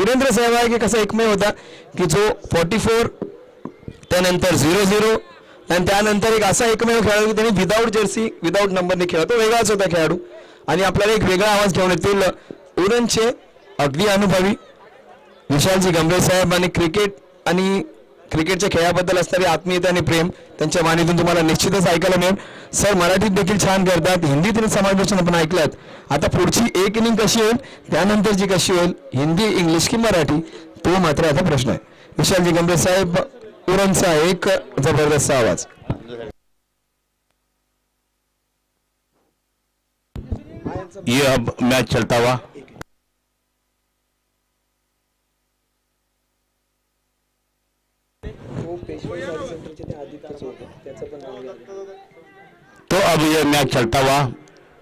सुरेंद्र सहवाग एक असा एकमेव होता की जो 44 त्यानंतर 0-0 आणि त्यानंतर एक असा एकमेव खेळाडू त्यांनी विदाऊट जर्सी विदाऊट नंबरने खेळला, तो वेगळाच होता खेळाडू. आणि आपल्याला एक वेगळा आवाज घेऊन येतील उरणचे अगदी अनुभवी विशालजी गंभीर साहेब आणि क्रिकेटच्या खेळाबद्दल असणारी आत्मीयता आणि प्रेम त्यांच्या वाणीतून तुम्हाला निश्चितच ऐकायला मिळेल. सर मराठीत देखील छान करतात, हिंदीतील समावेशन आपण ऐकलात. आता पुढची एक इनिंग कशी होईल, त्यानंतरची कशी होईल, हिंदी इंग्लिश की मराठी, तो मात्र आता प्रश्न आहे. विशालजी गंभीर साहेब उरणचा एक जबरदस्त आवाज. ये अब मैच चलता हुआ तो अब ये मैच चलता हुआ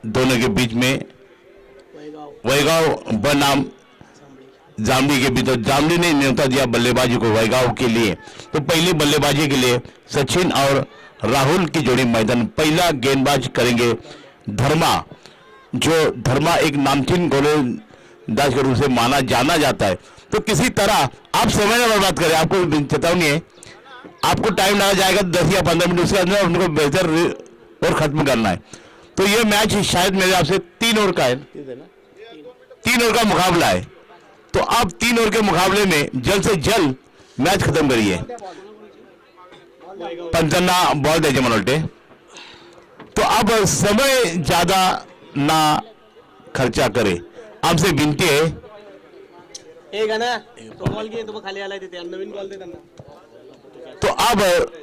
दोनों के बीच में वैगाव बनाम जामड़ी के बीच. तो जामड़ी ने न्योता दिया बल्लेबाजी को वैगाव के लिए. तो पहली बल्लेबाजी के लिए सचिन और राहुल की जोड़ी मैदान. पहला गेंदबाज करेंगे धर्मा. जो धर्मा एक नामचीन गोलंदाज के रूप से माना जाना जाता है. तो किसी तरह आप समय न बर्बाद करें, आपको चेतावनी है, आपको टाइम लगा जाएगा 10 या 15 मिनट, उसके अंदर उनको बेहतर और खत्म करना है. तो ये मैच शायद मेरे आपसे 3 ओवर का है, 3 ओवर का मुकाबला है. तो आप 3 ओवर के मुकाबले में जल्द से जल्द मैच खत्म करिए. पंचन्ना बॉल दे मनोटे. तो अब समय ज्यादा ना खर्चा करे, आपसे विनती है. तो अब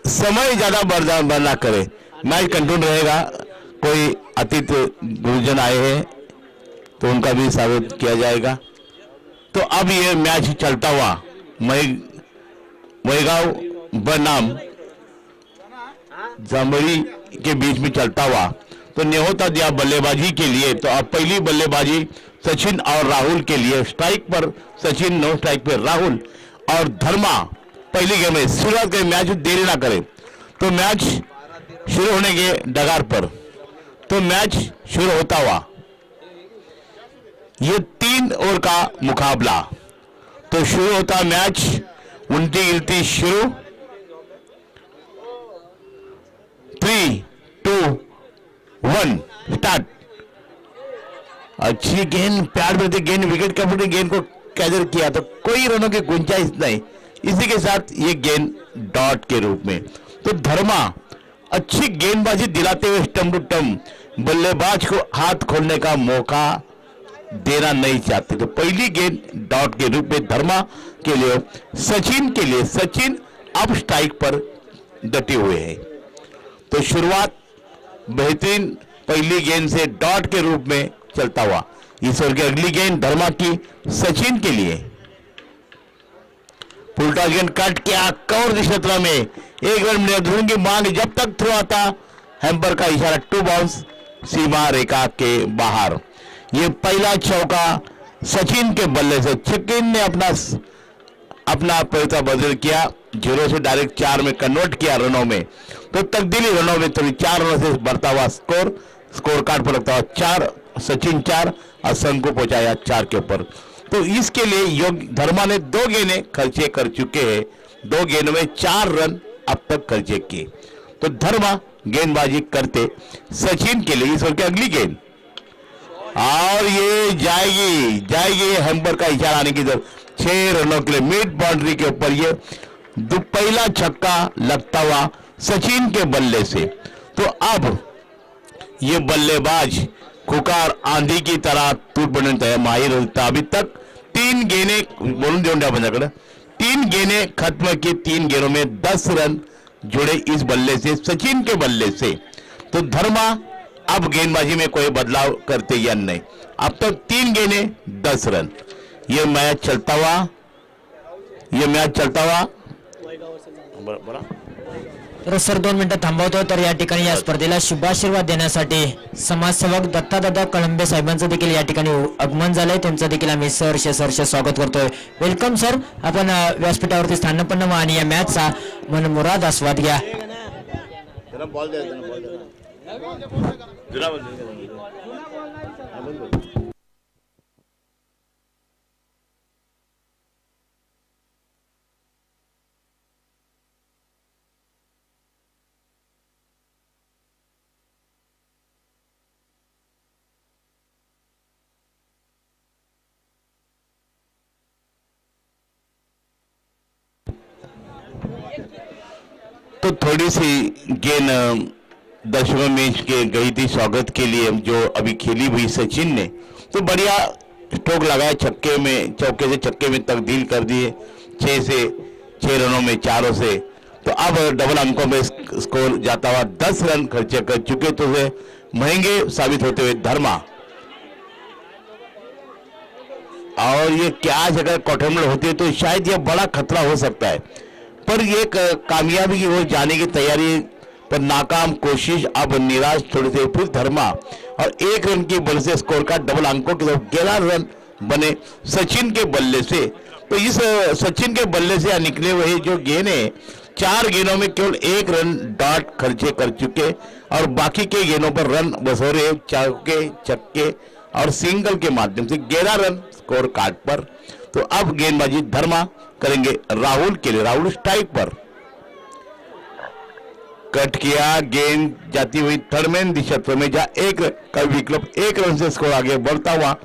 समय ज्यादा बर्दाश्त ना करे, मैच कंटिन्यू रहेगा. कोई अतिथि गुरुजन आए हैं तो उनका भी स्वागत किया जाएगा. तो अब ये मैच चलता हुआ वैगाव बनाम जामड़ी के बीच में चलता हुआ. तो न्योता दिया बल्लेबाजी के लिए. तो अब पहली बल्लेबाजी सचिन और राहुल के लिए. स्ट्राइक पर सचिन, नो स्ट्राइक पर राहुल. और धर्मा पहली गेम में शुरुआत के मैच देरी ना करे. तो मैच शुरू होने के डगार पर. तो मैच शुरू होता हुआ ये 3 ओवर का मुकाबला. तो शुरू होता मैच, उल्टी गिलती शुरू. 3, 2, 1 स्टार्ट. अच्छी गेंद, प्यार में गेंद, विकेट कीपर ने गेंद को कैचर किया. तो कोई रनों की गुंजाइश नहीं. इसी के साथ ये गेंद डॉट के रूप में. तो धर्मा अच्छी गेंदबाजी दिलाते हुए स्टंप टू स्टंप बल्लेबाज को हाथ खोलने का मौका देना नहीं चाहते. तो पहली गेंद डॉट के रूप में धर्मा के लिए. सचिन के लिए, सचिन अब स्ट्राइक पर डटे हुए हैं. तो शुरुआत बेहतरीन पहली गेंद से डॉट के रूप में चलता हुआ. इस ओवर की अगली गेंद धर्मा की सचिन के लिए. उल्टा गेंद कट किया कवर क्षेत्र में. एक रन निर्धारण की मांग. जब तक थ्रो आता हैम्पर का इशारा, 2 बाउंस सीमा रेखा के बाहर. ये पहला चौका सचिन के बल्ले से. सचिन ने अपना प्रयत्न बदल किया, 0 से डायरेक्ट 4 में कन्वर्ट किया रनों में. तो तब्दीली रनों में तो 4 रनों से बढ़ता हुआ स्कोर कार्ड पर लगता हुआ 4 सचिन 4 और शंकु पहुंचाया 4 के ऊपर. तो इसके लिए योग धर्मा ने 2 गेंदें खर्चे कर चुके हैं. 2 गेंदों में 4 रन अब तक खर्चे किए. तो धर्मा गेंदबाजी करते सचिन के लिए. इस ओवर की अगली गेंद और ये जाएगी हैम्पर का इशारा आने की तरफ. 6 रनों के लिए मिड बाउंड्री के ऊपर ये पहला छक्का लगता हुआ सचिन के बल्ले से. तो अब ये बल्लेबाज खुकार आंधी की तरह टूट पड़ने माहिर होता. अभी तक 3 गेंदें बोलूं जोड़ा बंदा 3 गेंदें खत्म की. 3 गेंदों में 10 रन जुड़े इस बल्ले से, सचिन के बल्ले से. तो धर्मा अब गेंदबाजी में कोई बदलाव करते या नहीं. अब तक 3 गेंदें 10 रन. ये मैच चलता हुआ बरा. तर सर 2 मिनिटं थांबवतो. तर या ठिकाणी या स्पर्धेला शुभाशीर्वाद देण्यासाठी समाजसेवक दत्तादादा कळंबे साहेबांचं देखील या ठिकाणी आगमन झालंय. त्यांचं देखील आम्ही सहर्ष स्वागत करतोय. Welcome sir. आपण व्यासपीठावरती स्थानपन्न व्हा आणि या मॅचचा मनमुराद आस्वाद घ्या. तो थोड़ी सी गेंद दर्शकों में के गई थी स्वागत के लिए जो अभी खेली हुई सचिन ने, तो बढ़िया स्ट्रोक लगाया छक्के में, चौके से छक्के में तब्दील कर दिए 6 रनों में 4 से। तो अब डबल अंकों में स्कोर जाता हुआ 10 रन खर्चे कर चुके, तो वे महंगे साबित होते हुए धर्मा। और ये कैच अगर कॉटनमेल होती है तो शायद यह बड़ा खतरा हो सकता है, पर ये कामयाबी की ओर जाने की तैयारी पर नाकाम कोशिश। अब निराश थोड़े से फिर धर्मा और 1 रन की बल से स्कोर का डबल अंकों की तरफ 11 रन बने सचिन के बल्ले से। तो इस सचिन के बल्ले से निकले हुए जो गेंद है 4 गेंदों में केवल 1 रन डॉट खर्चे कर चुके और बाकी के गेंदों पर रन बसोरे चौके छक्के और सिंगल के माध्यम से 11 रन स्कोर कार्ड पर। तो अब गेंदबाजी धर्मा करेंगे राहुल के लिए। राहुल स्ट्राइक पर कट किया, गेंद जाती हुई थर्डमैन दिशा में जहां 1 का विकल्प 1 रन से स्कोर आगे बढ़ता हुआ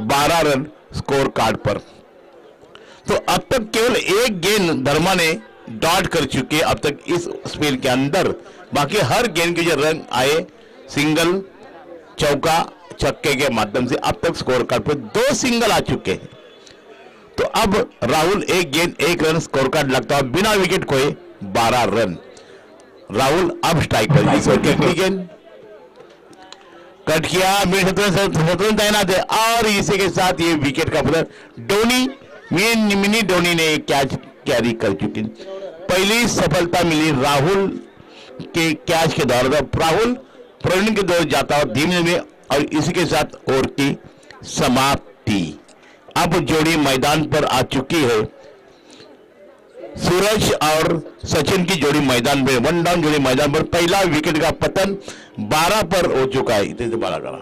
12 रन स्कोर कार्ड पर। तो अब तक केवल 1 गेंद धर्मा ने डॉट कर चुके अब तक इस स्पेल के अंदर। बाकी हर गेंद के जो रन आए सिंगल चौका छक्के के माध्यम से अब तक स्कोर कार्ड पर 2 सिंगल आ चुके हैं। तो अब राहुल 1 गेंद 1 रन स्कोर कार्ड लगता है बिना विकेट खोए 12 रन। राहुल अब स्ट्राइक पर गेंद कट किया, मिड तैनात है और इसी के साथ ये विकेट का पलट धोनी मिनी धोनी ने कैच कैरी कर चुकी। पहली सफलता मिली राहुल के कैच के दौरान। राहुल प्रवीण के दौर जाता हुआ धीमे में और इसी के साथ ओवर की समाप्ति। अब जोड़ी मैदान पर आ चुकी है। सूरज और सचिन की जोड़ी मैदान में 1 डाउन जोड़ी मैदान पर। पहला विकेट का पतन 12 पर हो चुका है। इतने से 12 करा,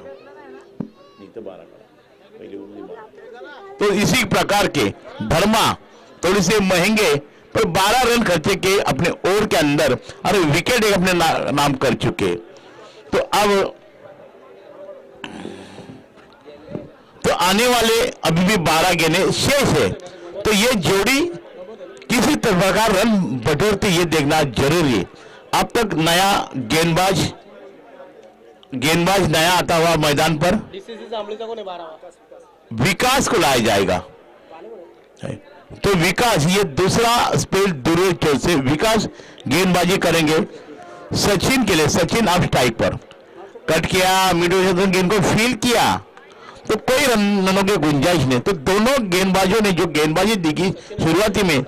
तो इसी प्रकार के धर्मा थोड़ी से महंगे पर 12 रन खर्चे के अपने ओवर के अंदर और विकेट अपने नाम कर चुके। तो अब तो आने वाले अभी भी 12 गेंदें शेष है। तो ये जोड़ी किसी तरह का रन बटोरती ये देखना जरूरी है। अब तक नया गेंदबाज नया आता हुआ मैदान पर विकास को लाया जाएगा। तो विकास ये दूसरा स्पेल दूर से विकास गेंदबाजी करेंगे सचिन के लिए। सचिन अब स्ट्राइक पर कट किया, मिडल गेंद को फील किया तो कोई रनों की गुंजाइश नहीं। तो दोनों गेंदबाजों ने जो गेंदबाजी दिखी शुरुआती में,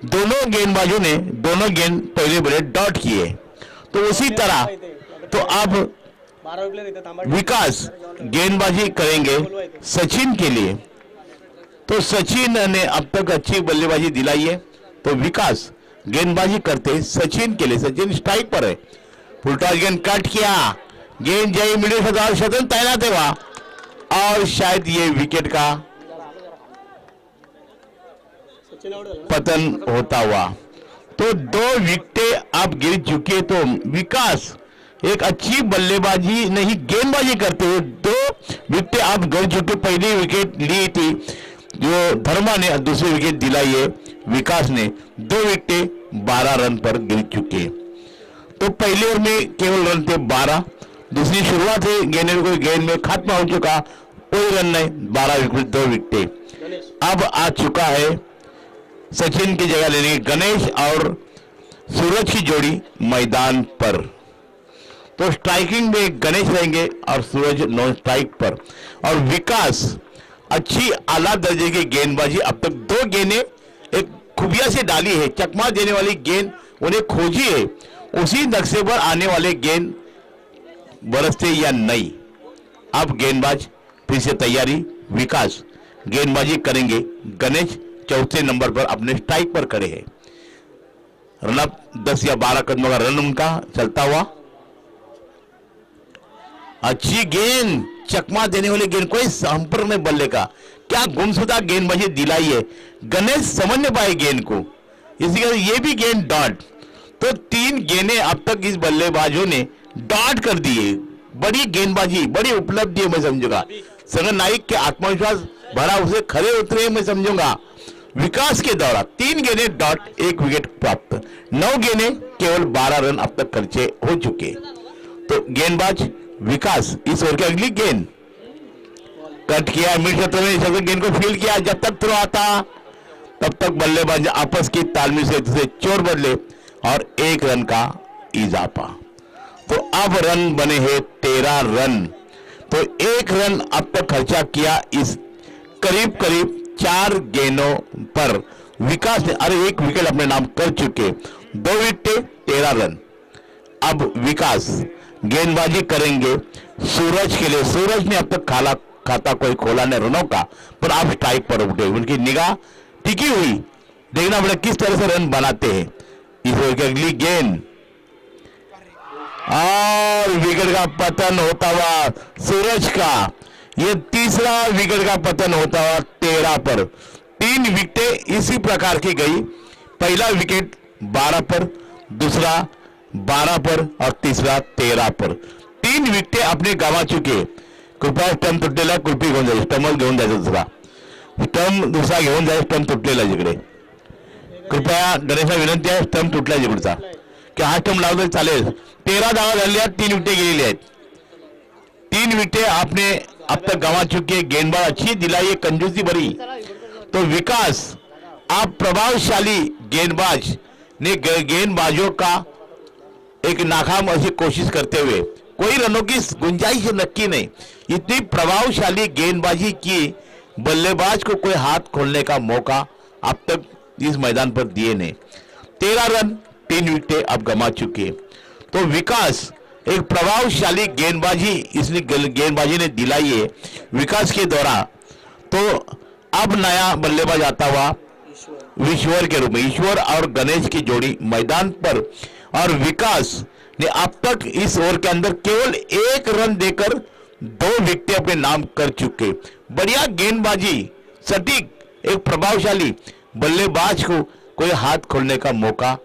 दोनों गेंदबाजों ने दोनों गेंद पहले बड़े डॉट किए। तो उसी तरह तो अब विकास गेंदबाजी करेंगे सचिन के लिए। तो सचिन ने अब तक अच्छी बल्लेबाजी दिलाई है। तो विकास गेंदबाजी करते सचिन के लिए। सचिन स्ट्राइक पर है, फुलटॉस गेंद कट किया, गेंद जय मिडिल शतरंज तैनात है वहां और शायद ये विकेट का पतन होता हुआ। तो 2 विकेटें अब गिर चुके। तो विकास एक अच्छी बल्लेबाजी नहीं गेंदबाजी करते हुए 2 विकेटें अब गिर चुके। पहली विकेट ली थी जो धर्मा ने, दूसरी विकेट दिलाई है विकास ने। 2 विकेटें 12 रन पर गिर चुके। तो पहले ओवर में केवल रन थे 12, दूसरी शुरुआत है गेंद में खत्म हो चुका, कोई रन नहीं, 12 विकेट 2 विकेटें। अब आ चुका है सचिन की जगह लेने गणेश और सूरज की जोड़ी मैदान पर। तो स्ट्राइकिंग में गणेश रहेंगे और सूरज नॉन स्ट्राइक पर। और विकास अच्छी आला दर्जे की गेंदबाजी अब तक 2 गेंदें एक खुबिया से डाली है। चकमा देने वाली गेंद उन्हें खोजी है, उसी नक्शे पर आने वाले गेंद बरसते या नहीं। अब गेंदबाज फिर से तैयारी। विकास गेंदबाजी करेंगे, गणेश चौथे नंबर पर अपने स्ट्राइक पर खड़े हैं। रनअप 10 या 12 कदमों का रन उनका चलता हुआ। अच्छी गेंद, चकमा देने वाली गेंद, कोई संपर्क में बल्ले का क्या गुमशुदा गेंदबाजी दिलाई है। गणेश समझ नहीं पाए गेंद को, इसी कारण ये भी गेंद डॉट। तो 3 गेंदें अब तक इस बल्लेबाजों ने डॉट कर दिए। बड़ी गेंदबाजी, बड़ी उपलब्धि है मैं समझूंगा। संघ नाइक के आत्मविश्वास भरा उसे खड़े उतरे मैं समझूंगा। विकास के दौरान 3 गेंदें डॉट 1 विकेट प्राप्त, 9 गेंदें केवल 12 रन अब तक खर्चे हो चुके। तो गेंदबाज विकास इस ओवर की अगली गेंद कट किया, मिड क्षेत्र में इस गेंद को फील्ड किया, जब तक थ्रो आता तब तक बल्लेबाज आपस की तालमेल से चोर बदले और 1 रन का इजाफा। तो अब रन बने हैं 13 रन। तो 1 रन अब तक खर्चा किया इस करीब करीब 4 गेंदों पर विकास ने, अरे 1 विकेट अपने नाम कर चुके, 2 विकेट 13 रन। अब विकास गेंदबाजी करेंगे सूरज के लिए। सूरज ने अब तक खाता कोई खोला नहीं रनों का, पर अब स्ट्राइक पर उठे, उनकी निगाह टिकी हुई, देखना पड़ेगा किस तरह से रन बनाते हैं। इस ओवर की अगली गेंद और विकेट का पतन होता हुआ सूरज का, यह तीसरा विकेट का पतन होता हुआ 13 पर। 3 विकेटें इसी प्रकार की गई, पहला विकेट 12 पर, दूसरा 12 पर और तीसरा 13 पर। 3 विकेटें अपने गंवा चुके। कृपया स्टंप तुटलेला कुल्फी घेऊन जायचं, स्टंपच घेऊन जायचं, स्टंप दुसरा घेऊन जाय, स्टंप तुटलेला जिकडे। कृपया गणेशला विनंती आहे, स्टंप तुटला जिकडचा, की हा स्टंप लावला तरी चालेल। 13 धावा झाल्या, 3 विकेटें गेलेली आहेत। 3 विकेटें आपने अब तक गंवा चुके। गेंदबाज अच्छी दिलाई है, कंजूसी भरी। तो विकास आप प्रभावशाली गेंदबाज ने गेंदबाजों का एक नाकाम ऐसी कोशिश करते हुए, कोई रनों की गुंजाइश नक्की नहीं, इतनी प्रभावशाली गेंदबाजी की, बल्लेबाज को कोई हाथ खोलने का मौका अब तक इस मैदान पर दिए नहीं। 13 रन, 3 विकेटें अब गंवा चुके। तो विकास एक प्रभावशाली गेंदबाजी इसने गेंदबाजी ने दिलाई है विकास के दौरान। तो अब नया बल्लेबाज आता हुआ ईश्वर के रूप में, ईश्वर और गणेश की जोड़ी मैदान पर, और विकास ने अब तक इस ओवर के अंदर केवल 1 रन देकर 2 विकेटें अपने नाम कर चुके। बढ़िया गेंदबाजी, सटीक, एक प्रभावशाली बल्लेबाज को कोई हाथ खोलने का मौका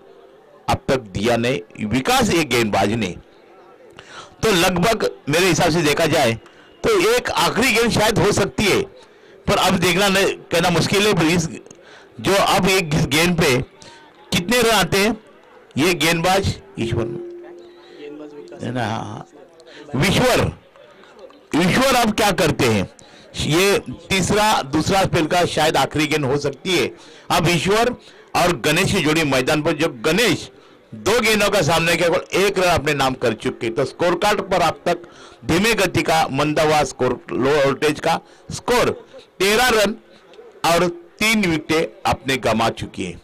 अब तक दिया नहीं विकास एक गेंदबाज ने। तो लगभग मेरे हिसाब से देखा जाए तो एक आखिरी गेंद शायद हो सकती है, पर अब देखना कहना मुश्किल है। इस जो अब एक गेंद पे कितने रन आते हैं, ये गेंदबाज ईश्वर है ना, ईश्वर अब क्या करते हैं, ये दूसरा स्पेल का शायद आखिरी गेंद हो सकती है। अब ईश्वर और गणेश की जोड़ी मैदान पर, जब गणेश 2 गेंदों का सामने केवल 1 रन अपने नाम कर चुके। तो स्कोर कार्ड पर अब तक धीमे गति का, मंदा हुआ स्कोर, लो वोल्टेज का स्कोर 13 रन और 3 विकेटें अपने गंवा चुकी है।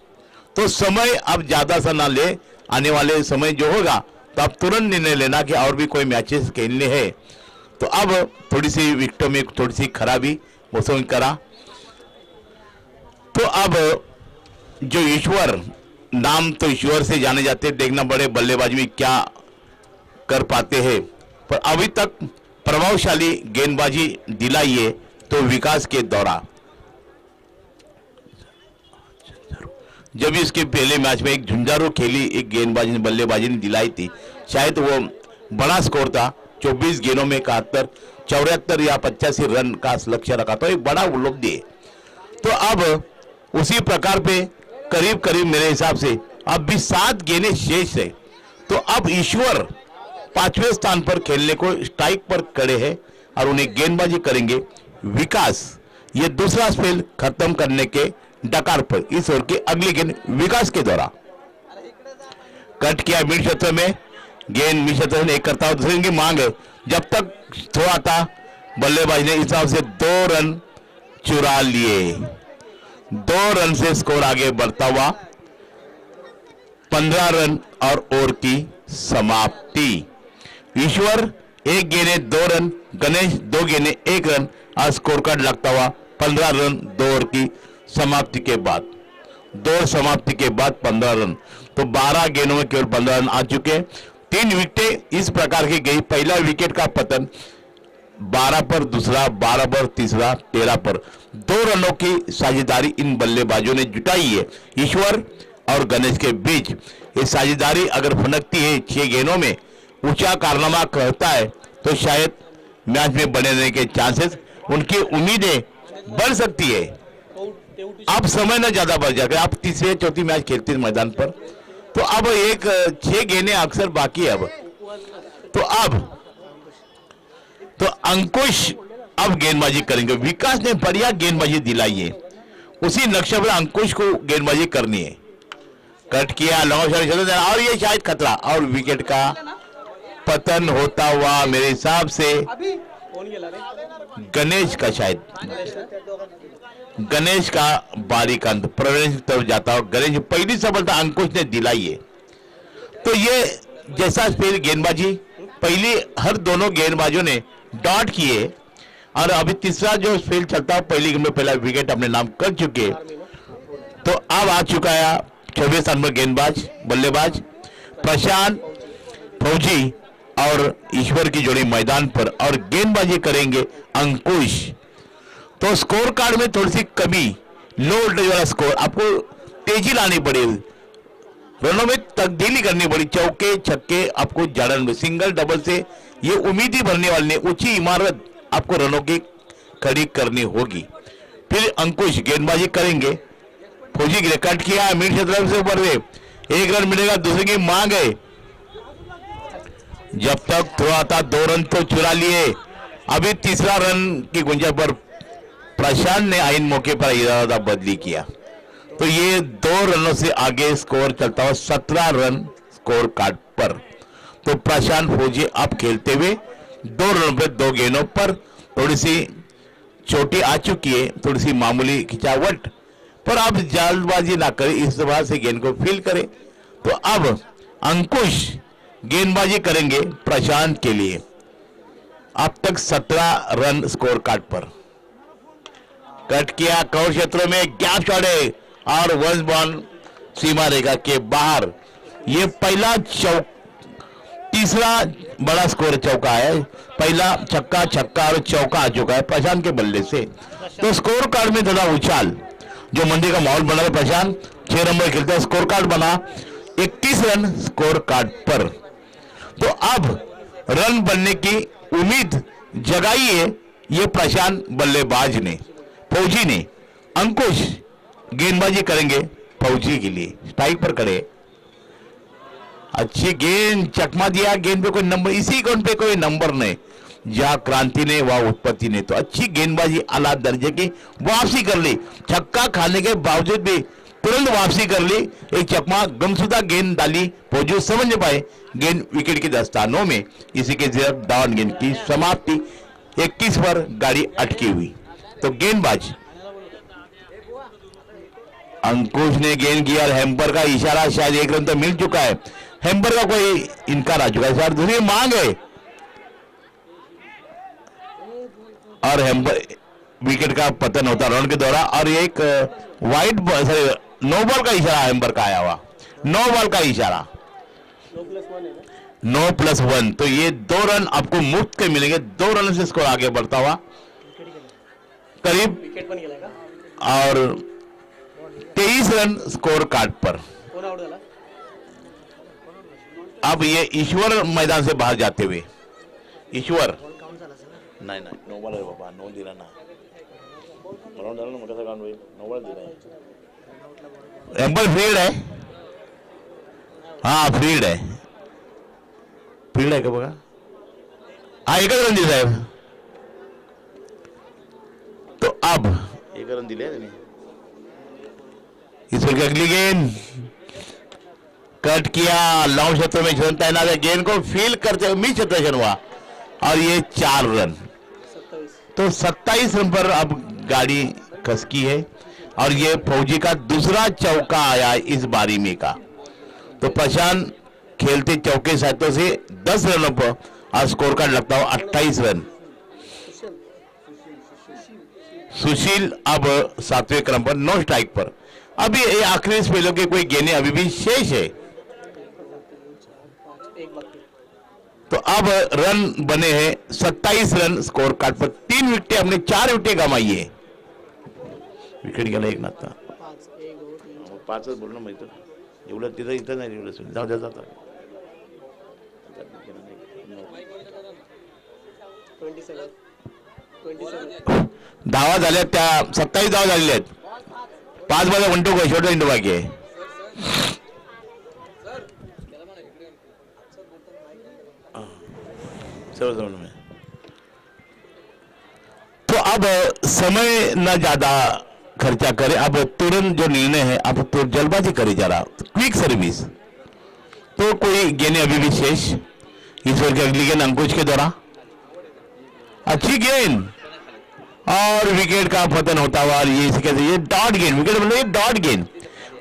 तो समय अब ज्यादा सा ना ले, आने वाले समय जो होगा तो अब तुरंत निर्णय लेना कि और भी कोई मैचेस खेलने हैं। तो अब थोड़ी सी विकेटों में थोड़ी सी खराबी मौसम करा। तो अब जो ईश्वर, नाम तो ईश्वर से जाने जाते, देखना बड़े बल्लेबाज में क्या कर पाते हैं, पर अभी तक प्रभावशाली गेंदबाजी दिलाई है। तो विकास के दौरान जब इसके पहले मैच में एक झुंझारू खेली एक गेंदबाजी ने, बल्लेबाजी ने दिलाई थी, शायद वो बड़ा स्कोर था, 24 गेंदों में 71, 74 या 85 रन का लक्ष्य रखा, तो एक बड़ा उपलब्धि है। तो अब उसी प्रकार पे करीब करीब मेरे हिसाब से अब भी 7 गेंदें शेष है। तो अब ईश्वर 5वें स्थान पर खेलने को स्ट्राइक पर खड़े हैं और उन्हें गेंदबाजी करेंगे विकास, ये दूसरा स्पेल खत्म करने के डकार पर। इस ओवर की अगली गेंद विकास के द्वारा कट किया मिड क्षेत्र में, गेंद मिड क्षेत्र में एक करता हुआ दूसरे की मांग है, जब तक थ्रो आता बल्लेबाज ने इस हिसाब से 2 रन चुरा लिए। 2 रन से स्कोर आगे बढ़ता हुआ 15 रन और ओवर की समाप्ति। ईश्वर 1 गेंदे 2 रन, गणेश 2 गेंदे 1 रन और स्कोर कार्ड लगता हुआ 15 रन 2 ओवर की समाप्ति के बाद, 2 समाप्ति के बाद 15 रन। तो 12 गेंदों में केवल 15 रन आ चुके। 3 विकेटें इस प्रकार की गई, पहला विकेट का पतन 12 पर, दूसरा 12 पर, तीसरा 13 पर। 2 रनों की साझेदारी इन बल्लेबाजों ने जुटाई है ईश्वर और गणेश के बीच। ये साझेदारी अगर फनकती है 6 गेंदों में, ऊंचा कारनामा करता है, तो शायद मैच में बने रहने के चांसेस, उनकी उम्मीदें बढ़ सकती है। अब समय न ज्यादा बच जाएगा, आप तीसरे चौथी मैच खेलते हैं मैदान पर, तो अब एक 6 गेंदें अक्सर बाकी है अब। तो अंकुश अब गेंदबाजी करेंगे। विकास ने बढ़िया गेंदबाजी दिलाई है, उसी नक्शे पर अंकुश को गेंदबाजी करनी है। कट किया लॉन्ग शॉट और ये शायद खतरा और विकेट का पतन होता हुआ मेरे हिसाब से गणेश का, शायद गणेश का बारीक अंत प्रवेश की तरफ जाता हो। गणेश पहली सफलता अंकुश ने दिलाई है। तो ये जैसा स्पेल गेंदबाजी पहली हर दोनों गेंदबाजों ने डॉट किए और अभी तीसरा जो स्पेल चलता है पहली गेंद में पहला विकेट अपने नाम कर चुके। तो अब आ चुका है 24 नंबर गेंदबाज बल्लेबाज प्रशांत फौजी और ईश्वर की जोड़ी मैदान पर और गेंदबाजी करेंगे अंकुश। तो स्कोर कार्ड में थोड़ी सी कमी, लो वोल्टेज वाला स्कोर, आपको तेजी लानी पड़ेगी, रनों में तब्दीली करनी पड़ी। चौके छक्के आपको जड़न में सिंगल डबल से ये उम्मीद ही भरने वाले ने ऊंची इमारत आपको रनों की खड़ी करनी होगी। फिर अंकुश गेंदबाजी करेंगे, फौजी के लिए कट किया मिड क्षेत्र से ऊपर से 1 रन मिलेगा, दूसरे की मांग है। जब तक थोड़ा था 2 रन तो चुरा लिए, अभी तीसरा रन की गुंजाइश पर प्रशांत ने आइन मौके पर इरादा बदली किया। तो ये 2 रनों से आगे स्कोर चलता हुआ 17 रन स्कोर कार्ड पर। तो प्रशांत फौजी अब खेलते हुए 2 रनों पे 2 गेंदों पर, थोड़ी सी चोटी आ चुकी है, थोड़ी सी मामूली खिंचावट, पर अब जल्दबाजी ना करें, इस बार से गेंद को फील करें। तो अब अंकुश गेंदबाजी करेंगे प्रशांत के लिए। अब तक 17 रन स्कोर कार्ड पर। कट किया कवर क्षेत्र में गैप शॉट है और वंस बॉल सीमा रेखा के बाहर। ये पहला तीसरा बड़ा स्कोर चौका है, पहला छक्का और चौका आ चुका है प्रशांत के बल्ले से। तो स्कोर कार्ड में थोड़ा उछाल, जो मंडी का माहौल बना है, प्रशांत 6 नंबर खेलते हैं, स्कोर कार्ड बना 21 रन स्कोर कार्ड पर। तो अब रन बनने की उम्मीद जगाई है ये प्रशांत बल्लेबाज ने, फौजी ने। अंकुश गेंदबाजी करेंगे फौजी के लिए, स्ट्राइक पर खड़े, अच्छी गेंद, चकमा दिया, गेंद पे कोई नंबर, इसी गेंद पे कोई नंबर नहीं, जहां क्रांति ने वहां उत्पत्ति ने। तो अच्छी गेंदबाजी आला दर्जे की, वापसी कर ली, छक्का खाने के बावजूद भी तुरंत वापसी कर ली, एक चकमा गमशुदा गेंद डाली, फौजी समझ पाए गेंद विकेट के दस्तानों में। इसी के जरिए डाउन गेंद की समाप्ति, 21 पर गाड़ी अटकी हुई। तो गेंदबाज अंकुश ने गेंद किया और हैम्पर का इशारा, शायद 1 रन तो मिल चुका है, हैम्पर का कोई इनकार आ चुका है, शायद दूसरी मांग है और हैम्पर विकेट का पतन होता रन के दौरान। और एक वाइट नो बॉल का इशारा हैम्पर का आया हुआ, नो बॉल का इशारा, 9+1। तो ये 2 रन आपको मुफ्त के मिलेंगे, 2 रन से स्कोर आगे बढ़ता हुआ करीब और 23 रन स्कोर कार्ड पर। अब ये ईश्वर मैदान से बाहर जाते हुए, ईश्वर नहीं नो बॉल है बाबा, नो दिला ना, एम्बल फील्ड है, हाँ फील्ड है, फील्ड है क्या बघा, हाँ 1 रन दिला साहेब। तो अब 1 रन दिले ईश्वर की अगली गेंद, कट किया लॉन्ग क्षेत्र में जन तैनात है, गेंद को फील करते हुए मिड क्षेत्र हुआ और ये 4 रन। तो 27 रन पर अब गाड़ी खसकी है और ये फौजी का दूसरा चौका आया इस बारी में का। तो प्रशांत खेलते चौके सातों से 10 रनों पर और स्कोर कार्ड लगता हो 28 रन। सुशील अब 7वें क्रम पर 9 स्ट्राइक पर। अभी ये आखिरी स्पेलों के कोई गेंदें अभी भी शेष है। तो अब रन बने हैं 27 रन स्कोर कार्ड पर, 3 विकेटें हमने 4 विकेटें गंवाई है। विकेट गेला एक नाता 5 बोलणं माहिती एवढं तिथं इथं नाही एवढं जाऊ द्या जाता 27 धावा झाल्या, त्या 27 धावा झालेल्या आहेत। 5 मध्ये 1-2 शेवटचा इंडो बाकी आहे. तो अब समय न ज्यादा खर्चा करे, अब तुरंत जो निर्णय है अब तो जल्दबाजी करे जरा, क्विक सर्विस. तो कोई गेंद अभी भी शेष, ईश्वर की अगली गेंद अंकुश के द्वारा, अच्छी गेंद और विकेट का पतन होता हुआ. ये डॉट गेंद, विकेट मतलब ये डॉट गेंद.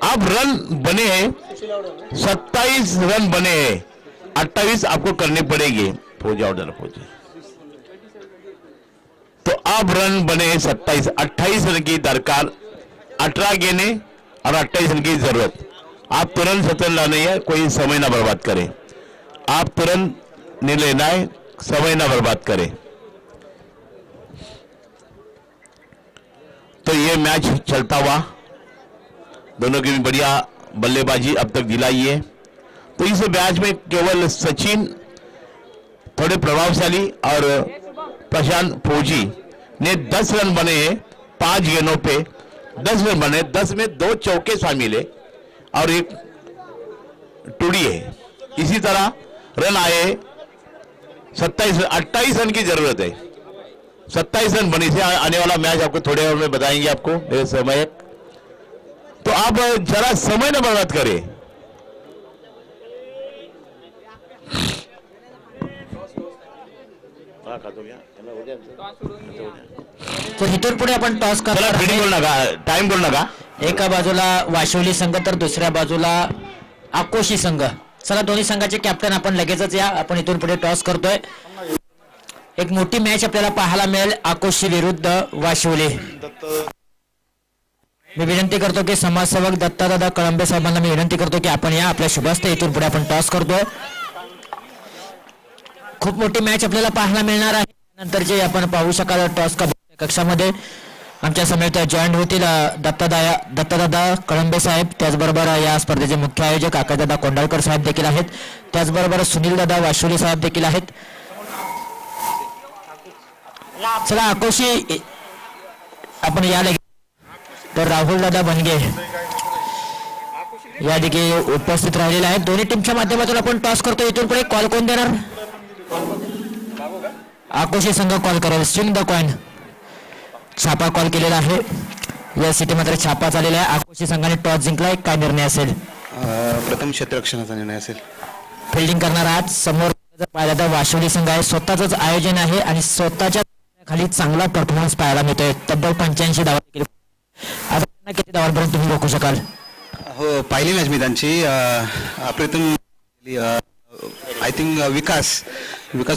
अब रन बने हैं 27 रन बने हैं, 28 आपको करने पड़ेंगे. पहुंच जाओ डर पहुंचे. तो अब रन बने हैं 27, 28 रन की दरकार, 18 गेंदें और 28 रन की जरूरत. आप तुरंत सतन लाने है, कोई समय ना बर्बाद करें. आप तुरंत नहीं लेना है, समय ना बर्बाद करें. तो ये मैच चलता हुआ, दोनों की भी बढ़िया बल्लेबाजी अब तक दिलाई है. तो इस मैच में केवल सचिन थोड़े प्रभावशाली और प्रशांत फौजी ने 10 रन बने हैं 5 गेंदों पे. 10 रन बने, 10 में 2 चौके शामिल है और एक टूडी है. इसी तरह रन आए 28 रन की जरूरत है. 27 रन बनी से आने वाला मैच आपको थोड़े और में बताएंगे आपको मेरे समय. तो आप जरा समय न बर्बाद करें. तर इथून पुढे आपण टॉस चला करणार फिटिंग आहे. करू नका, टाइम करू नका. एका बाजूला वाशिवली संघ तर दुसऱ्या बाजूला आकोशी संघ. चला दोन्ही संघाचे कॅप्टन आपण लगेचच या. आपण इथून पुढे टॉस करतोय. एक मोठी मॅच आपल्याला पाहायला मिळेल, आकोशी विरुद्ध वाशिवली. मी विनंती करतो की समाजसेवक दत्तादादा कळंबे साहेबांना मी विनंती करतो की आपण या. आपल्या शुभास्ते इथून पुढे आपण टॉस करतोय. खूप मोठी मॅच आपल्याला पाहायला मिळणार आहे. नंतरचे आपण पाहू शकाल टॉस कक्षामध्ये आमच्या समेत जॉईन होतील दत्तादादा कळंबे साहेब, त्याचबरोबर या स्पर्धेचे मुख्य आयोजक आकाशदादा कोंडाळकर साहेब देखील आहेत. त्याचबरोबर सुनील दादा वाशुली साहेब देखील आहेत. चला आकोशी आपण या तर राहुल दादा बनगे या देखील उपस्थित राहिलेले आहेत. दोन्ही टीमच्या माध्यमातून आपण टॉस करतो. इथून पुढे कॉल कोण देणार? आकोशी संघ कॉल करेल. Swing the coin. छापा कॉल केलेला आहे. या सिटी मात्र छापा चाललेला आहे. आकोशी संघाने टॉस जिंकलाय. काय निर्णय असेल? प्रथम क्षेत्ररक्षणाचा निर्णय असेल. फिल्डिंग करणार आज समोर जर पाहिलं तर वाशिवली संघ आहे. स्वतःच आयोजन आहे आणि स्वतःच्या खाली चांगला परफॉर्मन्स पाहायला मिळतोय. तब्बल 85 धावा केली. आता किती धावांपर्यंत तुम्ही रोखू शकाल? हो, पहिली मॅच मी त्यांची प्रथम आय थिंक विकास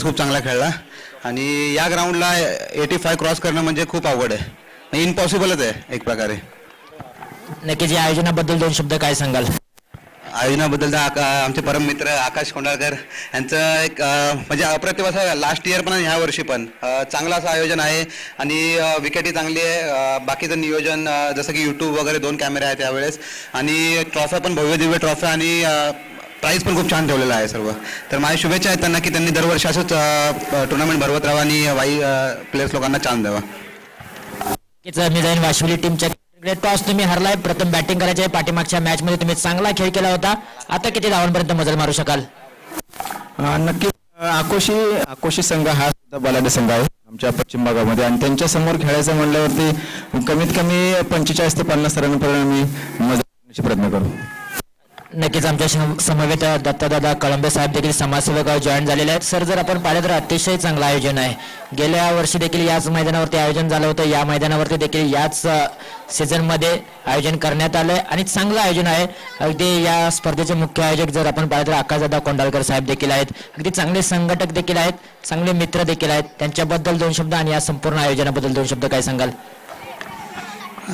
खूप चांगला खेळला आणि या ग्राउंडला 85 क्रॉस करणं म्हणजे खूप अवघड आहे, इम्पॉसिबलच आहे एक प्रकारे. नक्कीच या आयोजनाबद्दल 2 शब्द काय सांगाल? आयोजनाबद्दल आमचे परम मित्र आकाश कोंडाळकर यांचं एक म्हणजे अप्रतिम असं लास्ट इयर पण ह्या वर्षी पण चांगलं असं आयोजन आहे आणि विकेटही चांगली आहे. बाकीचं नियोजन जसं की यूट्यूब वगैरे 2 कॅमेरे आहेत त्यावेळेस आणि ट्रॉफ्या पण भव्य दिव्य ट्रॉफ्या आणि प्राईज पण खूप छान ठेवलेला आहे सर्व. तर माझ्या शुभेच्छा आहेत त्यांना की त्यांनी दरवर्षी असंच टुर्नामेंट भरवत राहावं आणि वाई प्लेयर्स लोकांना चान्स द्यावा. मी जाईन वाशिवली टीमच्या टॉस तुम्ही हरलाय. प्रथम बॅटिंग करायचे. पाठीमागच्या मॅच मध्ये तुम्ही चांगला खेळ केला होता. आता किती धावांपर्यंत मजल मारू शकाल? नक्की आकोशी संघ हा सुद्धा बलाढ्य संघ आहे आमच्या पश्चिम भागामध्ये आणि त्यांच्या समोर खेळायचं म्हणल्यावरती कमीत कमी 45 ते 50 रनांपर्यंत आम्ही मजल करण्याचा प्रयत्न करू. नक्कीच आमच्या समवेत दत्तादादा कळंबे साहेब देखील समाजसेवक जॉईन झालेले आहेत. सर जर आपण पाहिलं तर अतिशय चांगलं आयोजन आहे. गेल्या वर्षी देखील याच मैदानावरती आयोजन झालं होतं. या मैदानावरती देखील याच सीझनमध्ये आयोजन करण्यात आलंय आणि चांगलं आयोजन आहे. अगदी या स्पर्धेचे मुख्य आयोजक जर आपण पाहिलं तर आकाशदादा कोंडाळकर साहेब देखील आहेत. अगदी चांगले संघटक देखील आहेत, चांगले मित्र देखील आहेत. त्यांच्याबद्दल 2 शब्द आणि या संपूर्ण आयोजनाबद्दल 2 शब्द काय सांगाल?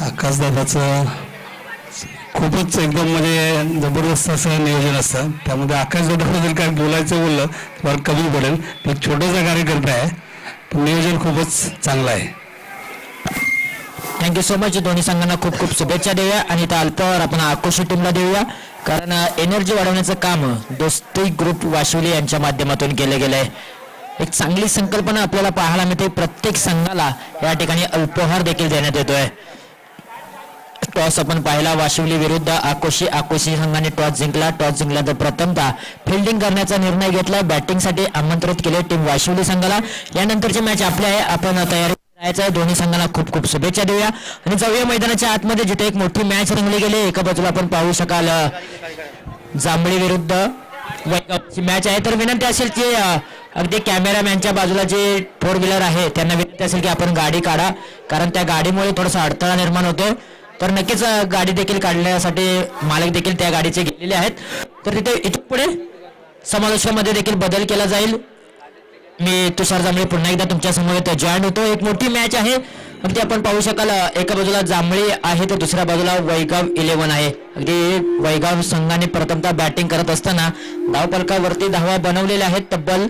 आकाशदादाचं खूपच एकदम म्हणजे जबरदस्त असं नियोजन असतं. त्यामध्ये आकाशदादाबद्दल काय बोलायचं फार कमी पडेल. एक छोटासा कार्यकर्ता आहे पण नियोजन खूपच चांगलं आहे. Thank you so much. दोन्ही संघांना खूप खूप शुभेच्छा देऊया आणि त्या अल्पावर आपण आकोशी टीमला देऊया कारण एनर्जी वाढवण्याचं काम दोस्ती ग्रुप वाशिवली यांच्या माध्यमातून केलं गेलंय. एक चांगली संकल्पना आपल्याला पाहायला मिळते. प्रत्येक संघाला या ठिकाणी अल्पोहार देखील देण्यात येतोय. टॉस आपण पाहिला वाशिवली विरुद्ध आकोशी संघाने टॉस जिंकला. टॉस जिंकला तर प्रथमतः फिल्डिंग करण्याचा निर्णय घेतला. बॅटिंगसाठी आमंत्रित केले टीम वाशिवली संघाला. यानंतरची मॅच आपली आहे. आपण तयारी करायचं आहे. दोन्ही संघांना खूप खूप शुभेच्छा देऊया आणि जाऊया मैदानाच्या आतमध्ये जिथे एक मोठी मॅच रंगली गेली. एका बाजूला आपण पाहू शकाल जांभळी विरुद्ध वैगावची मॅच आहे. तर विनंती असेल की अगदी कॅमेरामॅनच्या बाजूला जे फोर व्हीलर आहे त्यांना विनंती असेल की आपण गाडी काढा, कारण त्या गाडीमुळे थोडासा अडथळा निर्माण होतोय. तर नक्कीच गाडी देखील काढण्यासाठी मालक देखील त्या गाडीचे गेलेले आहेत. तर तिथे इथून पुढे समालोचकामध्ये देखील बदल केला जाईल. मी तुषार जांभळे पुन्हा एकदा तुमच्या समोर जॉईन होतो. एक मोठी मॅच आहे. अगदी आपण पाहू शकाल एका बाजूला जांभळी आहे तर दुसऱ्या बाजूला वैगाव 11 आहे. अगदी वैगाव संघाने प्रथमतः बॅटिंग करत असताना धावफलकावरती धावा बनवलेल्या आहेत. तब्बल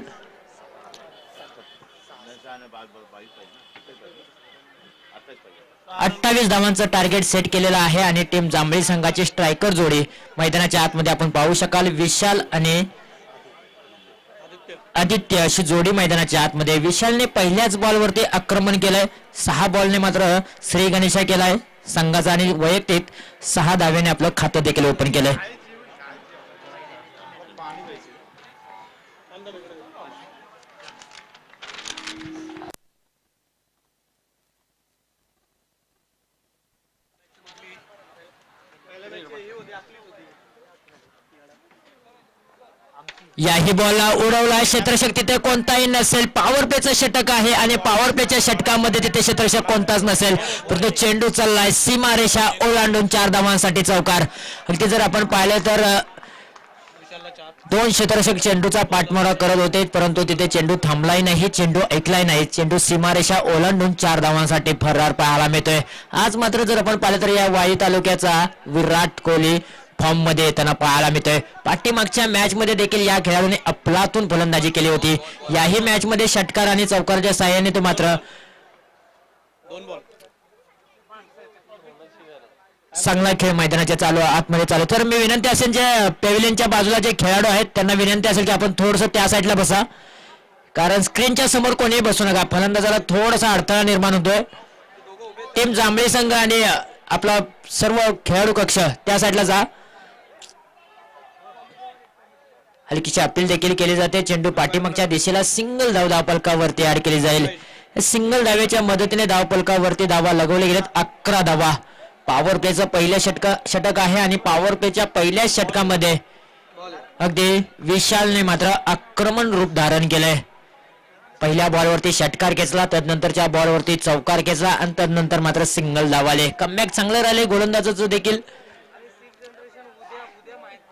28 धावांचं टार्गेट सेट केलेलं आहे आणि टीम जांभळी संघाची स्ट्रायकर जोडी मैदानाच्या आतमध्ये आपण पाहू शकाल. विशाल आणि आदित्य अशी जोडी मैदानाच्या आतमध्ये. विशालने पहिल्याच बॉलवरती आक्रमण केलंय. 6 बॉलने मात्र श्री गणेशा केलाय संघाचा आणि वैयक्तिक 6 धाव्याने आपलं खातं देखील ओपन केलंय. याही बॉलला उडवला क्षेत्ररक्षक तिथे कोणताही नसेल. पॉवर प्लेचं षटक आहे आणि पॉवर प्लेच्या षटकामध्ये तिथे क्षेत्ररक्षक कोणताच नसेल, परंतु चेंडू चाललाय सीमारेषा ओलांडून 4 धावांसाठी चौकार. अगदी जर आपण पाहिलं तर 2 क्षेत्ररक्षक चेंडूचा पाठमारा करत होते, परंतु तिथे चेंडू थांबलाही नाही, चेंडू ऐकलाही नाही. चेंडू सीमारेषा ओलांडून 4 धावांसाठी फरार पाहायला मिळतोय. आज मात्र जर आपण पाहिलं तर या वाई तालुक्याचा विराट कोहली फॉर्म मध्ये येताना पाहायला मिळतोय. पाठीमागच्या मॅच मध्ये देखील या खेळाडूने अफलातून फलंदाजी केली होती. याही मॅच मध्ये षटकार आणि चौकाराच्या साहाय्याने तो मात्र चांगला खेळ मैदानाच्या आतमध्ये चालू. तर मी विनंती असेल जे पेव्हिलियनच्या बाजूला जे खेळाडू आहेत त्यांना विनंती असेल की आपण थोडस त्या साईडला बसा, कारण स्क्रीनच्या समोर कोणीही बसू नका. फलंदाजाला थोडासा अडथळा निर्माण होतोय. टीम जांभळी संघ आणि आपला सर्व खेळाडू कक्ष त्या साईडला जा. हलकीची अपील देखील केली जाते. चेंडू पाठीमागच्या दिशेला सिंगल धावफलकावरती ऍड केली जाईल. सिंगल धावेच्या मदतीने धावफलकावरती धावा लगवले गेलेत 11 धावा. पॉवर प्लेचं पहिलं षटक आहे आणि पॉवर प्लेच्या पहिल्या षटकामध्ये अगदी विशालने मात्र आक्रमण रूप धारण केलंय. पहिल्या बॉलवरती षटकार खेचला, तदनंतरच्या बॉलवरती चौकार खेचला आणि तदनंतर मात्र सिंगल धावाले. कमबॅक चांगलं राहिले गोलंदाजाचं देखील.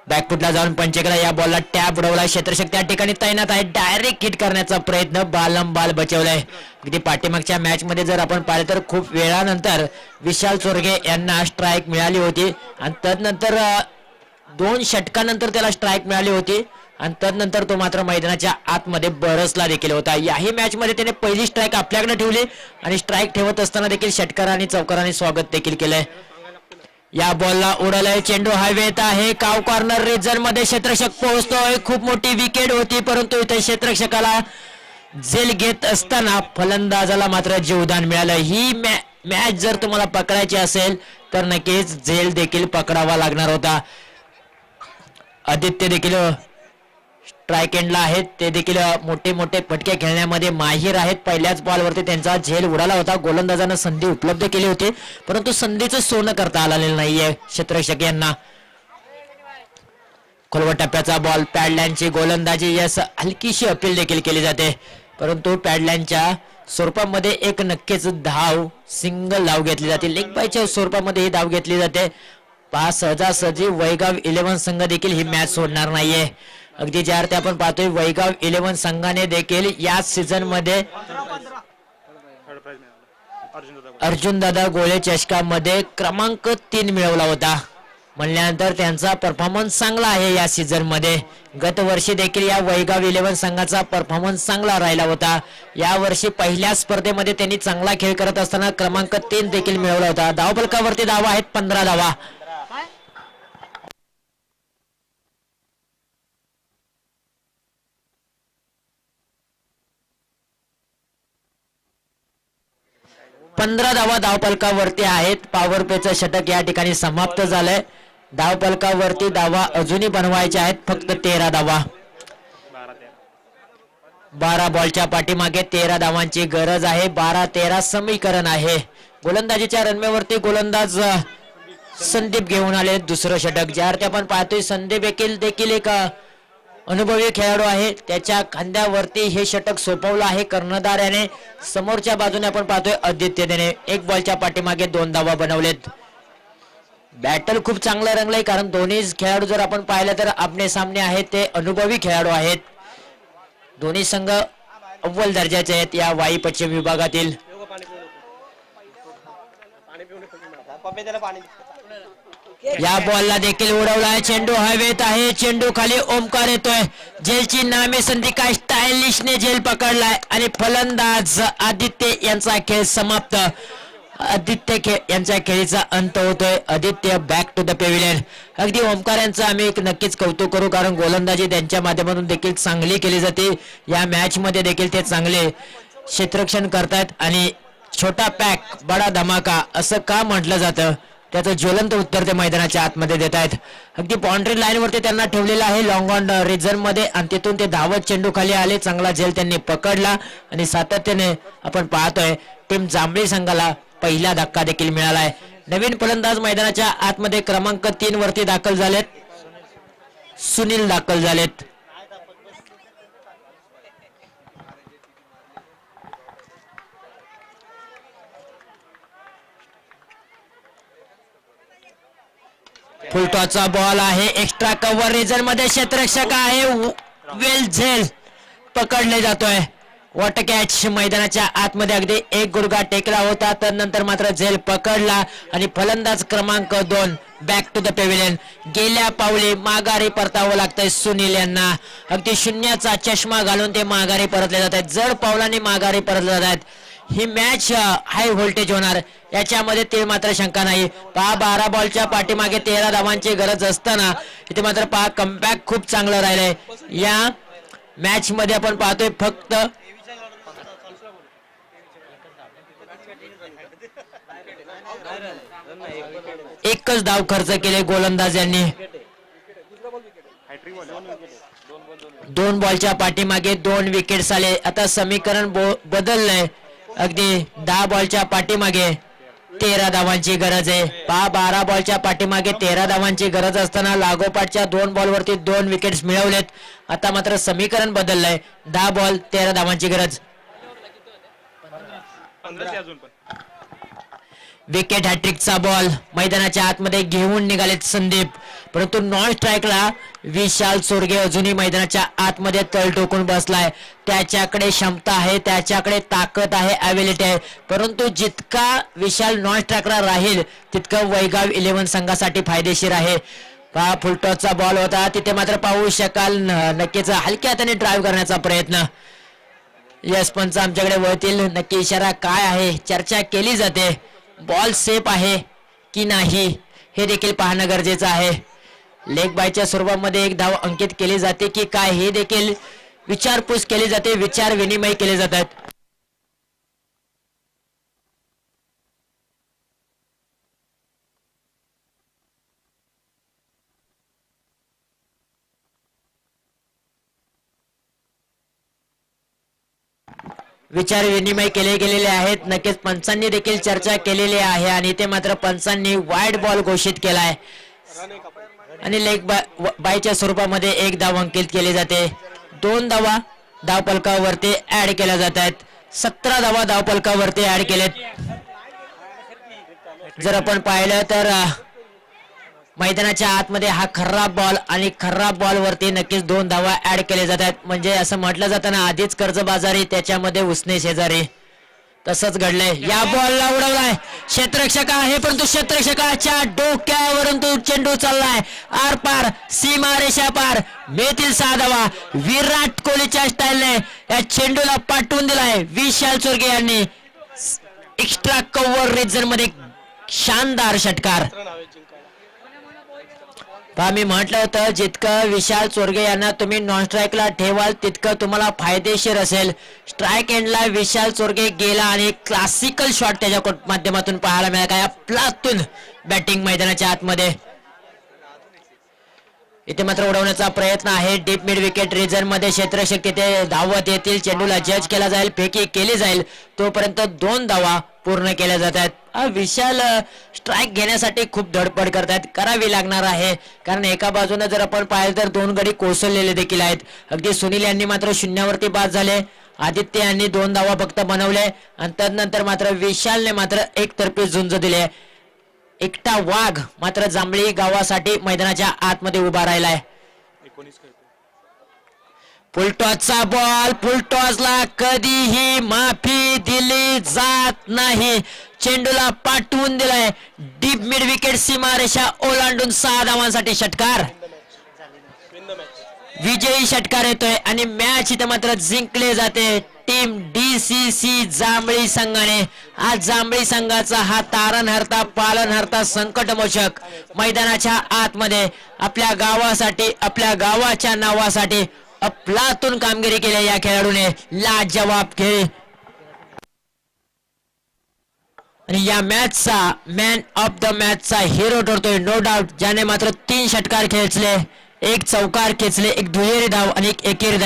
बॅकफुटला जाऊन पंचेकला या बॉलला टॅप उडवलाय. क्षेत्ररक्षक त्या ठिकाणी तैनात आहे. डायरेक्ट हिट करण्याचा प्रयत्न, बाल बचवलाय. अगदी पाठीमागच्या मॅच मध्ये जर आपण पाहिलं तर खूप वेळानंतर विशाल चोरगे यांना स्ट्राईक मिळाली होती आणि तदनंतर 2 षटकानंतर त्याला स्ट्राईक मिळाली होती आणि तदनंतर तो मात्र मैदानाच्या आतमध्ये बरसला देखील होता. याही मॅच मध्ये त्याने पहिली स्ट्राईक आपल्याकडे ठेवली आणि स्ट्राईक ठेवत असताना देखील षटकार आणि चौकाराने स्वागत देखील केलंय. या बॉलला उडवलाय. चेंडू हवेत आहे. काव कॉर्नर रिजन मध्ये क्षेत्ररक्षक पोहोचतोय. खूप मोठी विकेट होती, परंतु इथे क्षेत्ररक्षकाला झेल घेत असताना फलंदाजाला मात्र जीवदान मिळालं. ही मॅच जर तुम्हाला पकडायची असेल तर नक्कीच झेल देखील पकडावा लागणार होता. आदित्य देखील स्ट्राईक एंडला आहेत. ते देखील मोठे मोठे फटके खेळण्यामध्ये माहिर आहेत. पहिल्याच बॉलवरती त्यांचा झेल उडाला होता. गोलंदाजांना संधी उपलब्ध केली होती, परंतु संधीचं सोनं करता आलेलं नाहीये क्षेत्ररक्षक यांना. खोलवर टप्प्याचा बॉल, पॅडलॅनची गोलंदाजी, यास हलकीशी अपील देखील केली जाते, परंतु पॅडलॅनच्या स्वरूपामध्ये एक नक्कीच धाव, सिंगल धाव घेतली जाते. लेग बायच्या स्वरूपामध्ये ही धाव घेतली जाते. सहजासहजी वैगाव 11 संघ देखील ही मॅच सोडणार नाहीये. अगदी ज्या अर्थी आपण पाहतोय वैगाव 11 संघाने देखील या सीझन मध्ये अर्जुनदादा गोळे चषकामध्ये क्रमांक 3 मिळवला होता. म्हणल्यानंतर त्यांचा परफॉर्मन्स चांगला आहे या सीझन मध्ये. गत वर्षी देखील या वैगाव 11 संघाचा परफॉर्मन्स चांगला राहिला होता. या वर्षी पहिल्या स्पर्धेमध्ये त्यांनी चांगला खेळ करत असताना क्रमांक 3 देखील मिळवला होता. धावफलकावरती धावा आहेत 15 धावा. 15 धावा धावपलकावरती आहेत. पॉवर प्लेचं षटक या ठिकाणी समाप्त झालंय. धावपलकावरती धावा अजूनही बनवायच्या आहेत, फक्त 13 धावा. 12 बॉलच्या पाठीमागे 13 धावांची गरज आहे. 12-13 समीकरण आहे. गोलंदाजीच्या रनवेवरती गोलंदाज संदीप घेऊन आले दुसरं षटक. ज्यावरती आपण पाहतोय संदीप देखील एक अनुभवी खेळाडू आहे. त्याच्या खांद्यावरती हे षटक सोपवलं आहे कर्णधार याने. समोरच्या बाजूने आपण पाहतोय आदित्य त्याने 1 बॉलच्या पाठीमागे 2 धावा बनवलेत. बॅटल खूप चांगलं रंगलंय, कारण दोन्ही खेळाडू जर आपण पाहिलं तर आमने सामने आहेत, ते अनुभवी खेळाडू आहेत. दोन्ही संघ अव्वल दर्जाचे आहेत या वाई पश्चिम विभागातील. या बॉलला देखील उडवलाय. चेंडू हवेत आहे. चेंडू खाली ओमकार येतोय. झेलची नामे संधी काय स्टायलिशने झेल पकडलाय आणि फलंदाज आदित्य यांचा खेळ समाप्त. आदित्य यांच्या खेळीचा अंत होतोय. Aditya back to the pavilion. अगदी ओमकार यांचं आम्ही एक नक्कीच कौतुक करू, कारण गोलंदाजी त्यांच्या माध्यमातून देखील चांगली केली जाते. या मॅच मध्ये देखील ते चांगले क्षेत्ररक्षण करतायत आणि छोटा पॅक बडा धमाका असं का म्हटलं जातं त्याचं ज्वलंत उत्तर ते मैदानाच्या आतमध्ये देत आहेत. अगदी बाउंड्री लाईन वरती त्यांना ठेवलेलं आहे लॉंग ऑन रिझन मध्ये, आणि तिथून ते धावत चेंडू खाली आले. चांगला झेल त्यांनी पकडला आणि सातत्याने आपण पाहतोय टीम जांभळी संघाला पहिला धक्का देखील मिळालाय. नवीन फलंदाज मैदानाच्या आतमध्ये क्रमांक 3 वरती दाखल झालेत. सुनील दाखल झालेत. फुलटॉचा बॉल आहे. एक्स्ट्रा कव्हर रिजन मध्ये क्षेत्ररक्षक आहे. वेल झेल पकडले जातोय. वॉटर कॅच मैदानाच्या आतमध्ये अगदी एक गुडघा टेकला होता, तर नंतर मात्र झेल पकडला आणि फलंदाज क्रमांक 2 बॅक टू द पेव्हिलियन. गेल्या पावली माघारी परतावं लागतंय सुनील यांना. अगदी शून्याचा चष्मा घालून ते माघारी परतले जात आहेत. जड पावलांनी माघारी परतले जात आहेत. ही मॅच हाय व्होल्टेज होणार याच्यामध्ये ते मात्र शंका नाही. 12 बॉलच्या पाठीमागे 13 धावांची गरज असताना इथे मात्र कमबॅक खूप चांगलं राहिलंय. या मॅच मध्ये आपण पाहतोय फक्त एकच धाव खर्च केले गोलंदाज यांनी. 2 बॉलच्या पाठीमागे 2 विकेट्स आले. आता समीकरण बदललंय. अगदी 10 बॉलच्या पाठीमागे 13 धावांची गरज आहे. 12 बॉलच्या पाठीमागे 13 धावांची गरज असताना लागोपाठच्या 2 बॉलवरती 2 विकेट्स मिळवलेत. आता मात्र समीकरण बदललंय. 10 बॉल 13 धावांची गरज. विकेट हॅट्रिकचा बॉल मैदानाच्या आतमध्ये घेऊन निघालेत संदीप, परंतु नॉन स्ट्राईकला विशाल सोरगे अजूनही मैदानाच्या आतमध्ये तळ टोकून बसलाय. त्याच्याकडे क्षमता आहे, त्याच्याकडे ताकद आहे, अवेलिटी आहे, परंतु जितका विशाल नॉन स्ट्राईकला राहील तितकं वैगाव 11 संघासाठी फायदेशीर आहे. फुलटॉसचा बॉल होता, तिथे मात्र पाहू शकाल नक्कीच हलक्या हाताने ड्राईव्ह करण्याचा प्रयत्न. यस पंच आमच्याकडे वळतील. नक्की इशारा काय आहे चर्चा केली जाते. बॉल सेफ आहे की नाही हे देखील पाहणं गरजेचं आहे. लेग बायच्या स्वरूपामध्ये एक धाव अंकित केली जाते की काय हे देखील विचारपूस केली जाते, विचार विनिमय केले जातात. विचार विनिमय केले गेलेले आहेत. नक्कीच पंचांनी देखील चर्चा केलेली आहे आणि ते मात्र पंचांनी वाईड बॉल घोषित केलाय आणि लेग बायच्या स्वरूपामध्ये एक धाव अंकित केली जाते. 2 धावा धावपलकावरती ऍड केल्या जात आहेत. 17 धावा धावपलकावरती ऍड केलेत. जर आपण पाहिलं तर मैदानाच्या आतमध्ये हा खराब बॉल आणि खराब बॉल वरती नक्कीच 2 धावा ऍड केले जातात. म्हणजे असं म्हटलं जातं ना, आधीच कर्जबाजारी त्याच्यामध्ये उसने शेजारी, तसंच घडलंय. या बॉलला उडवलाय. क्षेत्ररक्षक आहे परंतु क्षेत्ररक्षकाच्या डोक्यावरून तो चेंडू चाललाय आर पार, सीमा रेषा पार. मेतील 6 धावा. विराट कोहलीच्या स्टाईलने या चेंडूला पाठवून दिलाय विशाल सोरगे यांनी. एक्स्ट्रा कव्हर रिजन मध्ये शानदार षटकार. पहा मी म्हटलं होतं जितकं विशाल चोरगे यांना तुम्ही नॉन स्ट्राईकला ठेवाल तितकं तुम्हाला फायदेशीर असेल. स्ट्राईक एंडला विशाल चोरगे गेला आणि क्लासिकल शॉट त्याच्या माध्यमातून पाहायला मिळाला. या प्लातून बॅटिंग मैदानाच्या आतमध्ये इथे मात्र उडवण्याचा प्रयत्न आहे. डीप मिड विकेट रिजन मध्ये क्षेत्ररक्षक तिथे धावत येतील. चेंडूला जज केला जाईल, फेकी केली जाईल. तोपर्यंत 2 धावा पूर्ण केल्या जात आहेत. विशाल स्ट्राईक घेण्यासाठी खूप धडपड करतायत, करावी लागणार आहे. कारण एका बाजूने जर आपण पाहिलं तर 2 गडी कोसळलेले देखील आहेत. अगदी सुनील यांनी मात्र शून्यावरती बाद झाले. आदित्य यांनी 2 धावा फक्त बनवले आणि त्यानंतर मात्र विशालने मात्र एकतर्फी झुंज दिले. एकटा वाघ मात्र जांभळी गावासाठी मैदानाच्या आतमध्ये उभा राहिलाय. फुलटॉसचा बॉल, फुलटॉसला कधीही माफी दिली जात नाही. चेंडूला पाठवून दिलाय. डीप मिड विकेट सीमारेषा ओलांडून 6 धावांसाठी षटकार. विजयी षटकार येतोय आणि मॅच इथे मात्र जिंकले जाते टीम DCC जांभळी संघाने. आज जांभळी संघाचा हा तारणहर्ता पालनहर्ता संकटमोचक मैदानाच्या आतमध्ये आपल्या गावासाठी, आपल्या गावाच्या नावासाठी अफलातून कामगिरी केली या खेळाडूने. लाजवाब खेळ आणि या मॅचचा मॅन ऑफ द मॅचचा हिरो ठरतोय नो डाऊट, ज्याने मात्र 3 षटकार खेचले, 1 चौकार खेचले, 1 दुहेरी धाव आणि 1 एकेरी धाव.